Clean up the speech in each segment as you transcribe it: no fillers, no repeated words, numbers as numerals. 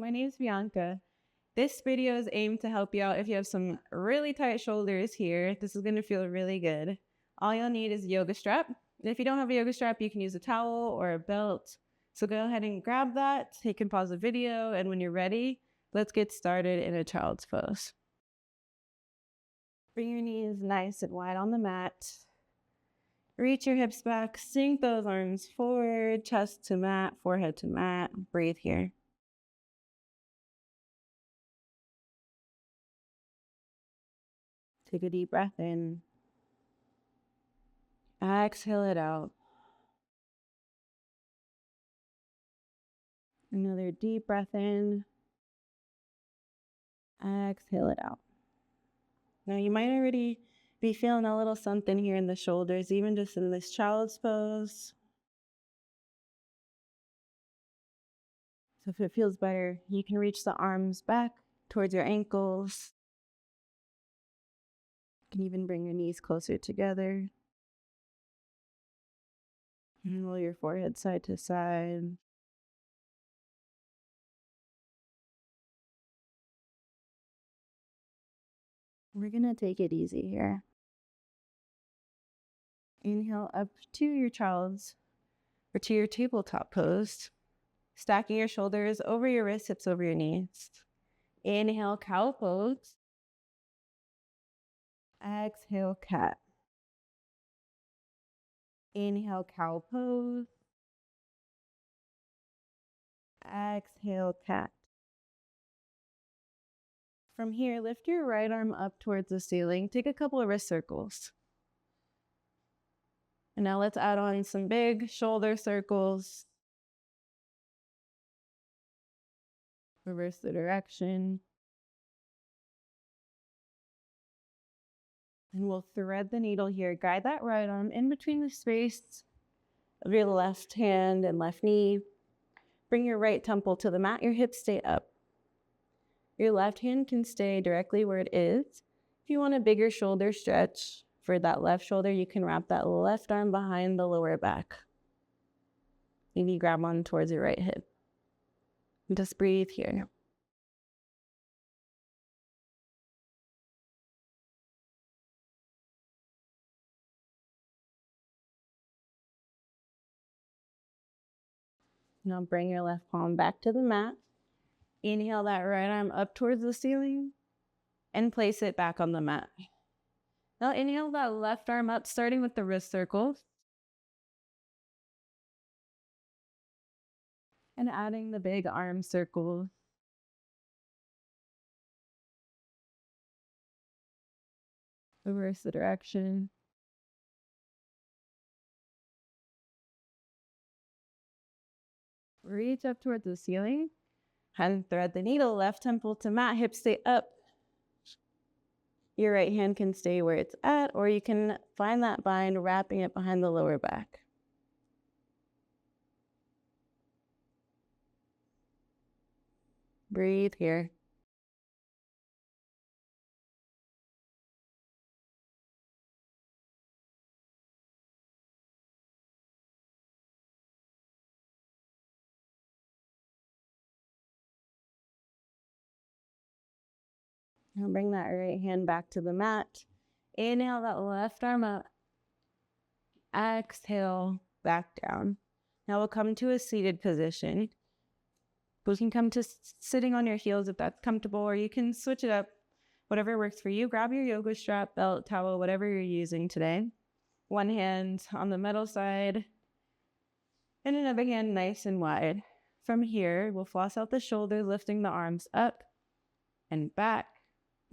my name is Bianca. This video is aimed to help you out if you have some really tight shoulders here. This is going to feel really good. All you'll need is a yoga strap. And if you don't have a yoga strap, you can use a towel or a belt. So go ahead and grab that. You can pause the video, and when you're ready, let's get started in a child's pose. Bring your knees nice and wide on the mat. Reach your hips back, sink those arms forward, chest to mat, forehead to mat. Breathe here. Take a deep breath in. Exhale it out. Another deep breath in. Exhale it out. Now you might already be feeling a little something here in the shoulders, even just in this child's pose. So if it feels better, you can reach the arms back towards your ankles. You can even bring your knees closer together. And roll your forehead side to side. We're going to take it easy here. Inhale up to your child's or to your tabletop pose. Stacking your shoulders over your wrists, hips over your knees. Inhale, cow pose. Exhale, cat. Inhale, cow pose. Exhale, cat. From here, lift your right arm up towards the ceiling. Take a couple of wrist circles. And now let's add on some big shoulder circles. Reverse the direction. And we'll thread the needle here. Guide that right arm in between the space of your left hand and left knee. Bring your right temple to the mat. Your hips stay up. Your left hand can stay directly where it is. If you want a bigger shoulder stretch for that left shoulder, you can wrap that left arm behind the lower back. Maybe grab on towards your right hip. Just breathe here. Now bring your left palm back to the mat. Inhale that right arm up towards the ceiling and place it back on the mat. Now inhale that left arm up, starting with the wrist circles. And adding the big arm circles. Reverse the direction. Reach up towards the ceiling. And thread the needle, left temple to mat, hips stay up. Your right hand can stay where it's at, or you can find that bind, wrapping it behind the lower back. Breathe here. Now bring that right hand back to the mat. Inhale that left arm up. Exhale, back down. Now we'll come to a seated position. We can come to sitting on your heels if that's comfortable, or you can switch it up, whatever works for you. Grab your yoga strap, belt, towel, whatever you're using today. One hand on the metal side, and another hand nice and wide. From here, we'll floss out the shoulders, lifting the arms up and back.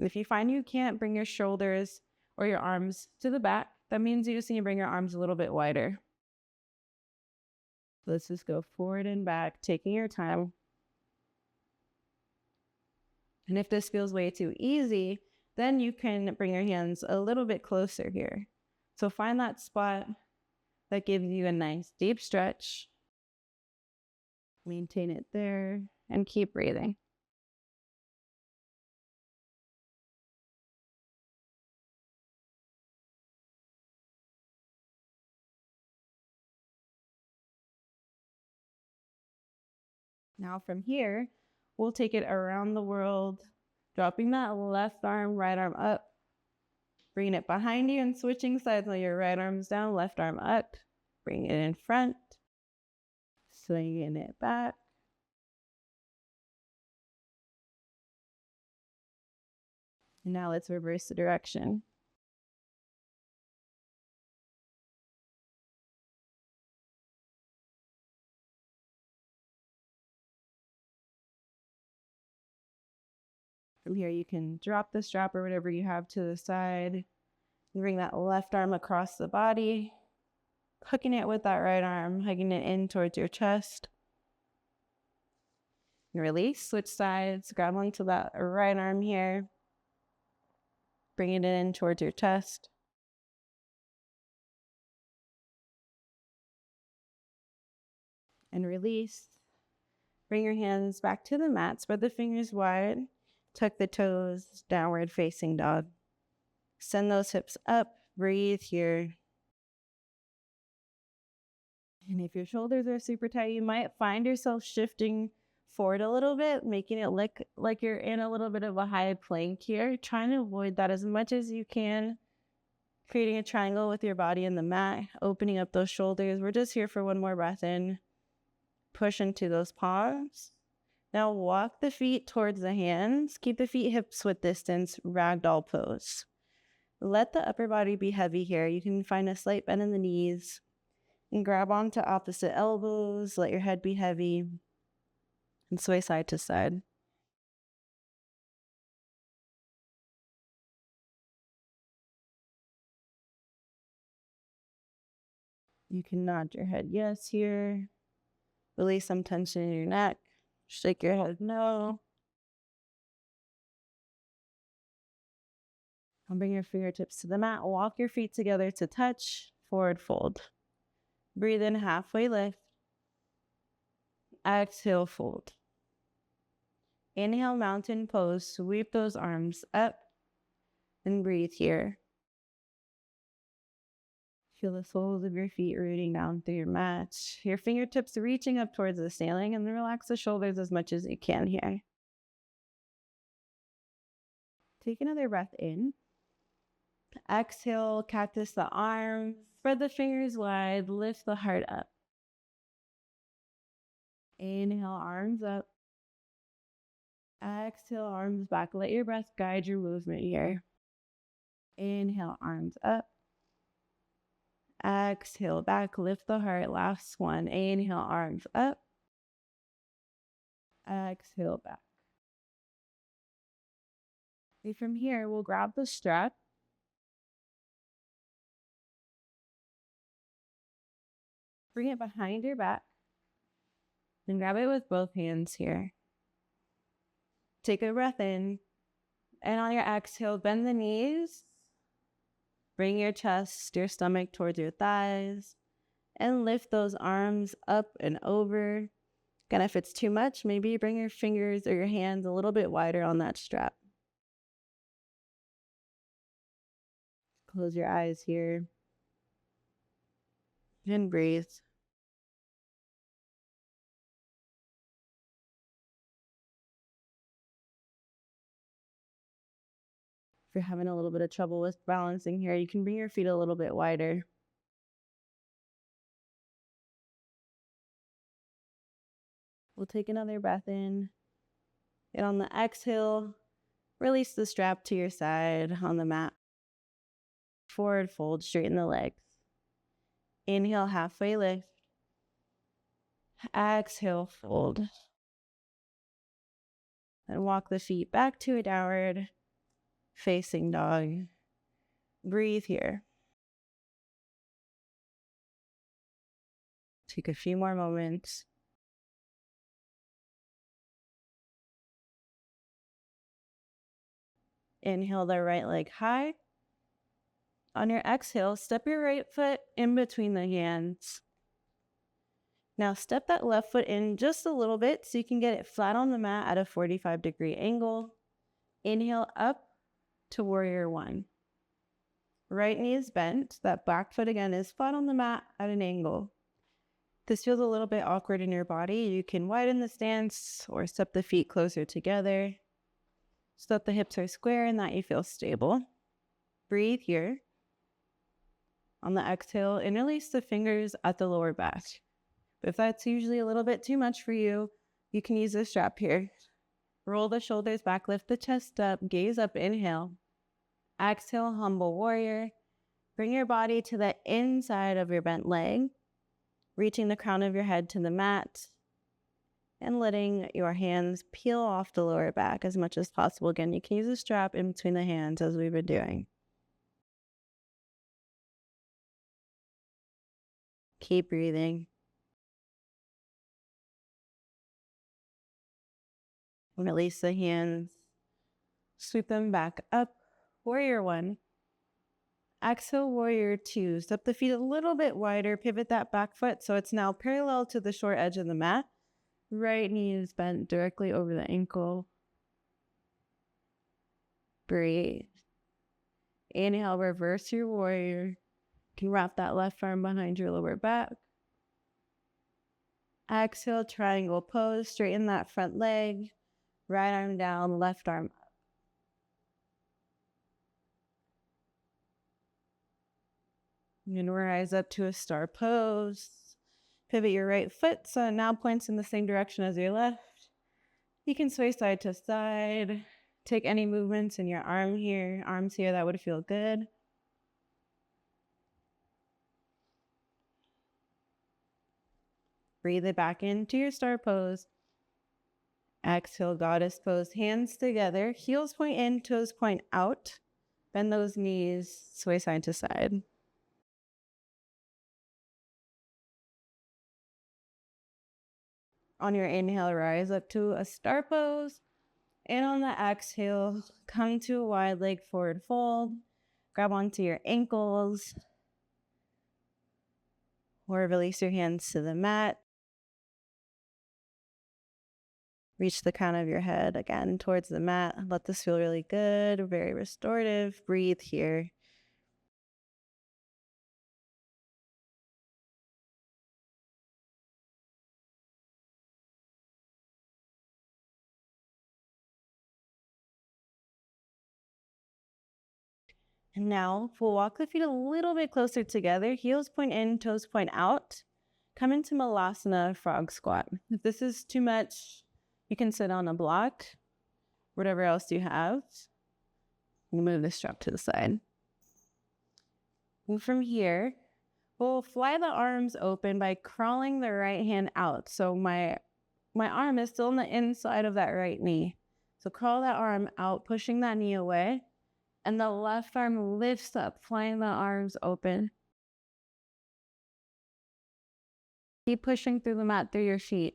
If you find you can't bring your shoulders or your arms to the back, that means you just need to bring your arms a little bit wider. Let's just go forward and back, taking your time. And if this feels way too easy, then you can bring your hands a little bit closer here. So find that spot that gives you a nice deep stretch. Maintain it there and keep breathing. Now from here, We'll take it around the world, dropping that left arm, right arm up, bringing it behind you and switching sides while your right arm's down, left arm up, bring it in front, swinging it back. And now let's reverse the direction. From here, you can drop the strap or whatever you have to the side. Bring that left arm across the body, hooking it with that right arm, hugging it in towards your chest. And release, switch sides, grab onto that right arm here. Bring it in towards your chest. And release. Bring your hands back to the mat, spread the fingers wide, tuck the toes, downward facing dog. Send those hips up, breathe here. And if your shoulders are super tight, you might find yourself shifting forward a little bit, making it look like you're in a little bit of a high plank here. Trying to avoid that as much as you can. Creating a triangle with your body in the mat, opening up those shoulders. We're just here for one more breath in. Push into those palms. Now walk the feet towards the hands. Keep the feet hips width distance, ragdoll pose. Let the upper body be heavy here. You can find a slight bend in the knees and grab onto opposite elbows. Let your head be heavy and sway side to side. You can nod your head yes here. Release some tension in your neck. Shake your head no. And bring your fingertips to the mat. Walk your feet together to touch. Forward fold. Breathe in, halfway lift. Exhale, fold. Inhale, mountain pose. Sweep those arms up and breathe here. Feel the soles of your feet rooting down through your mat. Your fingertips reaching up towards the ceiling, and then relax the shoulders as much as you can here. Take another breath in. Exhale, cactus the arms. Spread the fingers wide. Lift the heart up. Inhale, arms up. Exhale, arms back. Let your breath guide your movement here. Inhale, arms up. Exhale, back. Lift the heart. Last one. Inhale, arms up. Exhale, back. Okay, from here, we'll grab the strap. Bring it behind your back. And grab it with both hands here. Take a breath in. And on your exhale, bend the knees. Bring your chest, your stomach towards your thighs. And lift those arms up and over. Again, if it's too much, maybe bring your fingers or your hands a little bit wider on that strap. Close your eyes here. And breathe. If you're having a little bit of trouble with balancing here, you can bring your feet a little bit wider. We'll take another breath in. And on the exhale, release the strap to your side on the mat. Forward fold, straighten the legs. Inhale, halfway lift. Exhale, fold. And walk the feet back to a downward facing dog. Breathe here. Take a few more moments. Inhale the right leg high. On your exhale, step your right foot in between the hands. Now step that left foot in just a little bit so you can get it flat on the mat at a 45-degree angle. Inhale up to warrior one. Right knee is bent. That back foot again is flat on the mat at an angle. This feels a little bit awkward in your body, you can widen the stance or step the feet closer together so that the hips are square and that you feel stable. Breathe here. On the exhale, interlace the fingers at the lower back. If that's usually a little bit too much for you, you can use a strap here. Roll the shoulders back, lift the chest up, gaze up, inhale. Exhale, humble warrior. Bring your body to the inside of your bent leg, reaching the crown of your head to the mat, and letting your hands peel off the lower back as much as possible. Again, you can use a strap in between the hands as we've been doing. Keep breathing. Release the hands. Sweep them back up. Warrior one. Exhale, warrior two. Step the feet a little bit wider. Pivot that back foot so it's now parallel to the short edge of the mat. Right knee is bent directly over the ankle. Breathe. Inhale, reverse your warrior. You can wrap that left arm behind your lower back. Exhale, triangle pose. Straighten that front leg. Right arm down, left arm up. And rise up to a star pose. Pivot your right foot so it now points in the same direction as your left. You can sway side to side. Take any movements in your arms here that would feel good. Breathe it back into your star pose. Exhale, goddess pose. Hands together. Heels point in, toes point out. Bend those knees, sway side to side. On your inhale, rise up to a star pose. And on the exhale, come to a wide leg forward fold. Grab onto your ankles. Or release your hands to the mat. Reach the crown of your head again towards the mat. Let this feel really good, very restorative. Breathe here. And now we'll walk the feet a little bit closer together. Heels point in, toes point out. Come into Malasana, frog squat. If this is too much, you can sit on a block, whatever else you have. You move the strap to the side. And from here, we'll fly the arms open by crawling the right hand out. So my arm is still on the inside of that right knee. So crawl that arm out, pushing that knee away. And the left arm lifts up, flying the arms open. Keep pushing through the mat through your feet.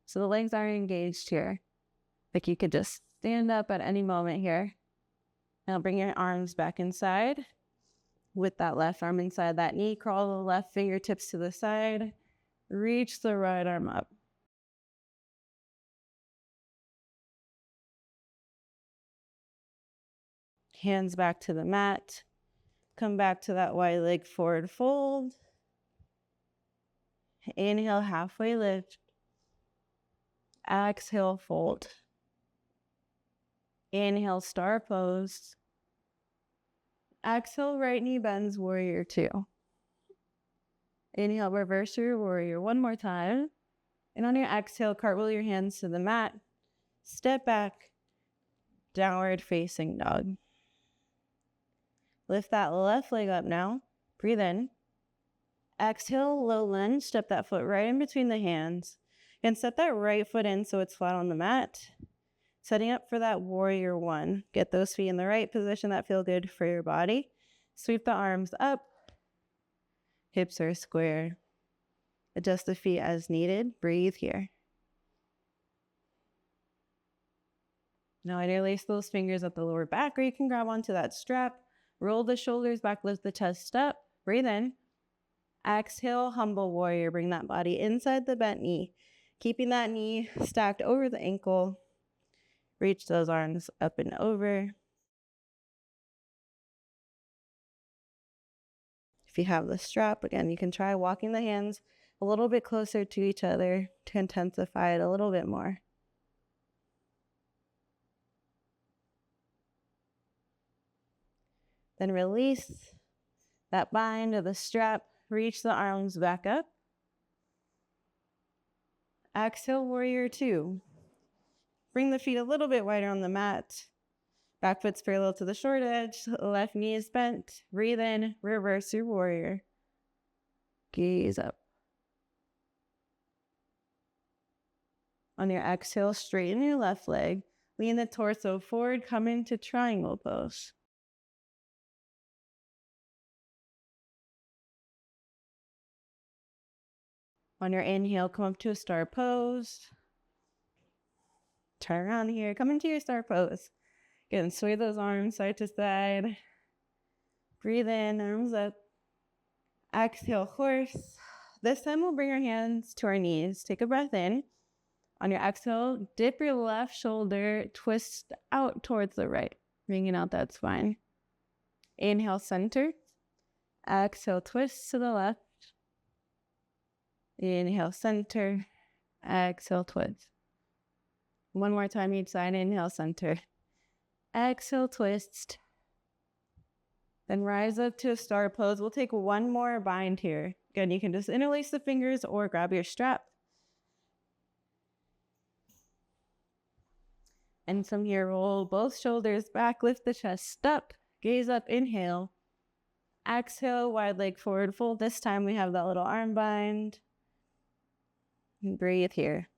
So the legs are engaged here. Like you could just stand up at any moment here. Now bring your arms back inside. With that left arm inside that knee, crawl the left fingertips to the side. Reach the right arm up. Hands back to the mat. Come back to that wide leg forward fold. Inhale, halfway lift. Exhale, fold. Inhale, star pose. Exhale, right knee bends, warrior two. Inhale, reverse your warrior one more time. And on your exhale, cartwheel your hands to the mat. Step back, downward facing dog. Lift that left leg up now. Breathe in. Exhale, low lunge. Step that foot right in between the hands. And step that right foot in so it's flat on the mat. Setting up for that warrior one. Get those feet in the right position that feel good for your body. Sweep the arms up. Hips are square. Adjust the feet as needed. Breathe here. Now interlace those fingers at the lower back, or you can grab onto that strap. Roll the shoulders back, lift the chest up. Breathe in. Exhale, humble warrior. Bring that body inside the bent knee. Keeping that knee stacked over the ankle. Reach those arms up and over. If you have the strap, again, you can try walking the hands a little bit closer to each other to intensify it a little bit more. Then release that bind of the strap, reach the arms back up. Exhale, warrior two. Bring the feet a little bit wider on the mat. Back foot's parallel to the short edge, left knee is bent. Breathe in, reverse your warrior. Gaze up. On your exhale, straighten your left leg. Lean the torso forward, come into triangle pose. On your inhale, come up to a star pose. Turn around here, come into your star pose. Again, sway those arms side to side. Breathe in, arms up. Exhale, horse. This time we'll bring our hands to our knees. Take a breath in. On your exhale, dip your left shoulder, twist out towards the right, bringing out that spine. Inhale, center. Exhale, twist to the left. Inhale, center. Exhale, twist. One more time each side. Inhale, center. Exhale, twist. Then rise up to a star pose. We'll take one more bind here. Again, you can just interlace the fingers or grab your strap. And from here, roll both shoulders back, lift the chest up, gaze up, inhale. Exhale, wide leg forward fold. This time we have that little arm bind. And breathe here.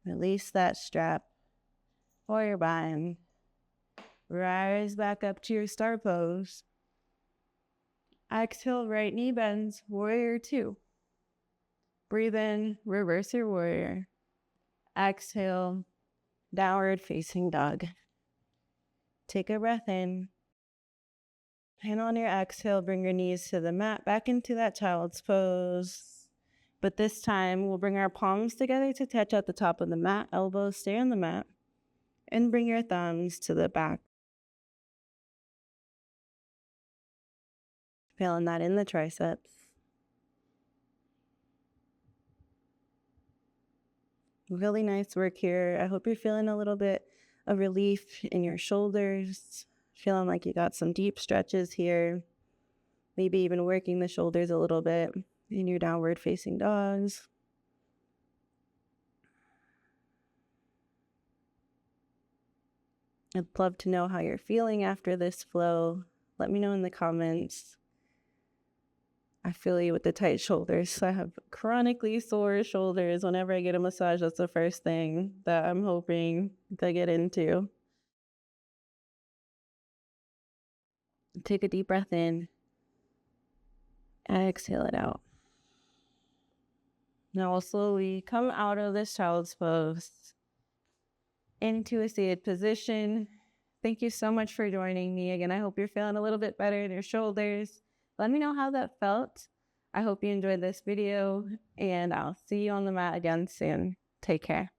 Release that strap or your bind. Rise back up to your star pose. Exhale, right knee bends, warrior two. Breathe in, reverse your warrior. Exhale, downward facing dog. Take a breath in. And on your exhale, bring your knees to the mat, back into that child's pose. But this time, we'll bring our palms together to touch at the top of the mat. Elbows stay on the mat. And bring your thumbs to the back. Feeling that in the triceps. Really nice work here. I hope you're feeling a little bit of relief in your shoulders. Feeling like you got some deep stretches here. Maybe even working the shoulders a little bit in your downward facing dogs. I'd love to know how you're feeling after this flow. Let me know in the comments. I feel you with the tight shoulders. I have chronically sore shoulders. Whenever I get a massage, that's the first thing that I'm hoping to get into. Take a deep breath in. Exhale it out. Now we'll slowly come out of this child's pose into a seated position. Thank you so much for joining me. Again, I hope you're feeling a little bit better in your shoulders. Let me know how that felt. I hope you enjoyed this video, and I'll see you on the mat again soon. Take care.